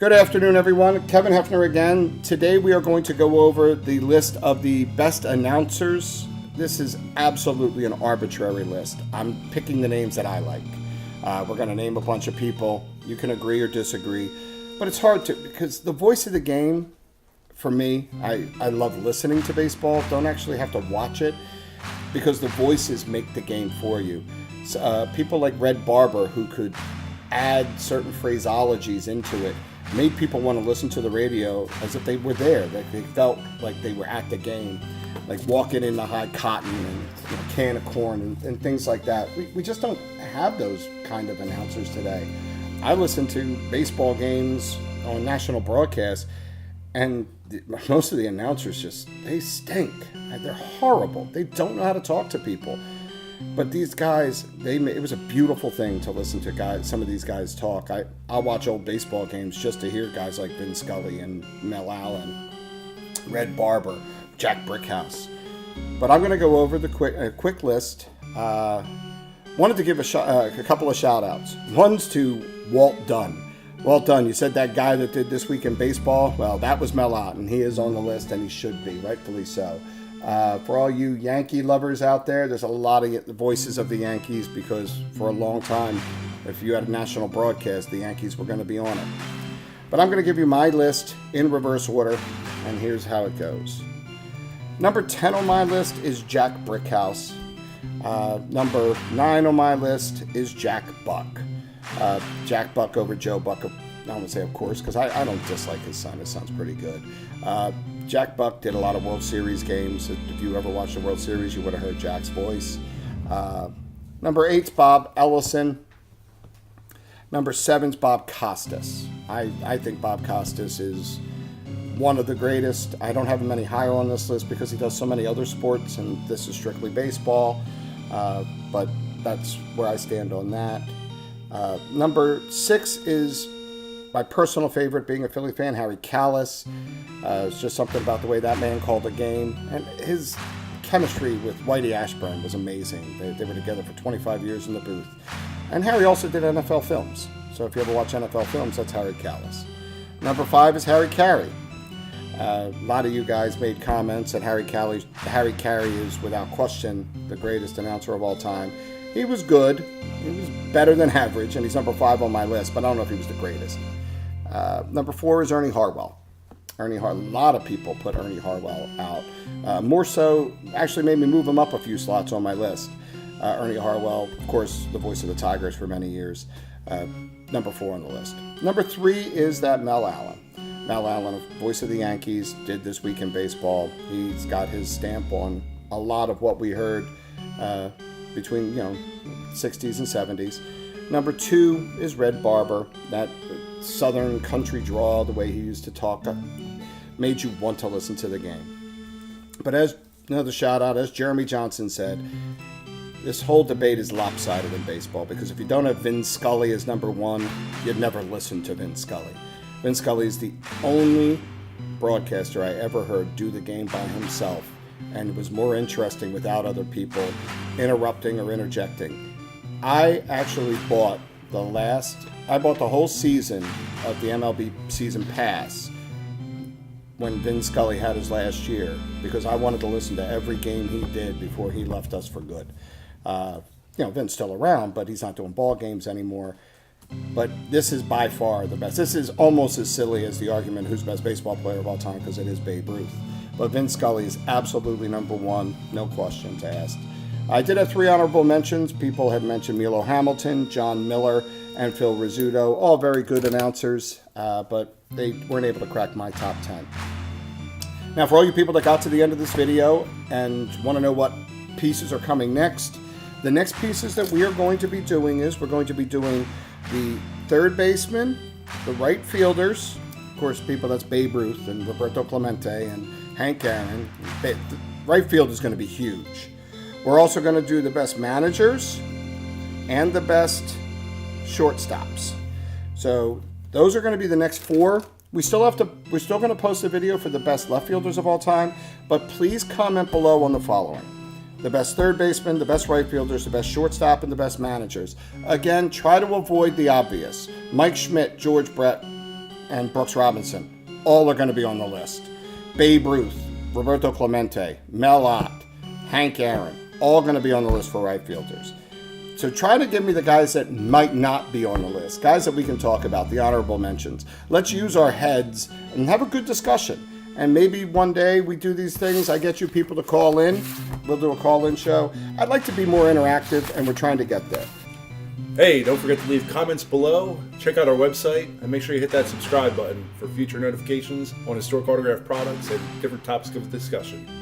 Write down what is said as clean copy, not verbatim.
Good afternoon, everyone. Kevin Hefner again. Today we are going to go over the list of the best announcers. This is absolutely an arbitrary list. I'm picking the names that I like. We're going to name a bunch of people. You can agree or disagree, but it's hard to, because the voice of the game, for me, I love listening to baseball. Don't actually have to watch it because the voices make the game for you. So, people like Red Barber, who could add certain phraseologies into it, made people want to listen to the radio as if they were there, that they felt like they were at the game, like walking in the high cotton and a can of corn and things like that. We just don't have those kind of announcers today. I listen to baseball games on national broadcasts, and most of the announcers they stink. They're horrible. They don't know how to talk to people. But these guys, it was a beautiful thing to listen to some of these guys talk. I watch old baseball games just to hear guys like Vin Scully and McClellan, Red Barber, Jack Brickhouse. But I'm going to go over the quick list. Wanted to give a couple of shout-outs. One's to Walt Dunn. Walt Dunn, you said that guy that did This Week in Baseball? Well, that was McClellan, and he is on the list, and he should be, rightfully so. For all you Yankee lovers out there, there's a lot of the voices of the Yankees because for a long time, if you had a national broadcast, the Yankees were going to be on it. But I'm going to give you my list in reverse order, and here's how it goes. Number 10 on my list is Jack Brickhouse. Number 9 on my list is Jack Buck. Jack Buck over Joe Buck. I don't say of course, because I don't dislike his son. His son's pretty good. Jack Buck did a lot of World Series games. If you ever watched the World Series, you would have heard Jack's voice. Number 8's Bob Ellison. Number 7's Bob Costas. I think Bob Costas is one of the greatest. I don't have him any higher on this list because he does so many other sports, and this is strictly baseball. But that's where I stand on that. Number 6 is my personal favorite, being a Philly fan, Harry Kalas. It's just something about the way that man called a game. And his chemistry with Whitey Ashburn was amazing. They were together for 25 years in the booth. And Harry also did NFL films. So if you ever watch NFL films, that's Harry Kalas. Number 5 is Harry Carey. A lot of you guys made comments that Harry Carey is, without question, the greatest announcer of all time. He was good. He was better than average, and he's number 5 on my list, but I don't know if he was the greatest. Number 4 is Ernie Harwell. A lot of people put Ernie Harwell out. More so, actually made me move him up a few slots on my list. Ernie Harwell, of course, the voice of the Tigers for many years. Number 4 on the list. Number 3 is that Mel Allen. Mel Allen, voice of the Yankees, did This Week in Baseball. He's got his stamp on a lot of what we heard between 60s and 70s. Number 2 is Red Barber. That southern country drawl, the way he used to talk, made you want to listen to the game. But as another shout out, as Jeremy Johnson said, this whole debate is lopsided in baseball because if you don't have Vin Scully as number 1, you'd never listen to Vin Scully. Vin Scully is the only broadcaster I ever heard do the game by himself, and it was more interesting without other people interrupting or interjecting. I actually bought the whole season of the MLB season pass when Vin Scully had his last year because I wanted to listen to every game he did before he left us for good. Vin's still around, but he's not doing ball games anymore. But this is by far the best. This is almost as silly as the argument who's the best baseball player of all time because it is Babe Ruth. But Vin Scully is absolutely number 1, no questions asked. I did have 3 honorable mentions. People had mentioned Milo Hamilton, John Miller, and Phil Rizzuto. All very good announcers, but they weren't able to crack my top 10. Now, for all you people that got to the end of this video and want to know what pieces are coming next, the next pieces that we are going to be doing is we're going to be doing the third baseman, the right fielders, of course, people that's Babe Ruth and Roberto Clemente and Hank Aaron. Right field is going to be huge. We're also going to do the best managers and the best shortstops. So those are going to be the next 4. We're still going to post a video for the best left fielders of all time, but please comment below on the following: the best third baseman, the best right fielders, the best shortstop, and the best managers. Again, try to avoid the obvious. Mike Schmidt, George Brett, and Brooks Robinson. All are going to be on the list. Babe Ruth, Roberto Clemente, Mel Ott, Hank Aaron, all going to be on the list for right fielders. So try to give me the guys that might not be on the list, guys that we can talk about, the honorable mentions. Let's use our heads and have a good discussion. And maybe one day we do these things. I get you people to call in. We'll do a call-in show. I'd like to be more interactive, and we're trying to get there. Hey, don't forget to leave comments below. Check out our website, and make sure you hit that subscribe button for future notifications on historic autograph products and different topics of discussion.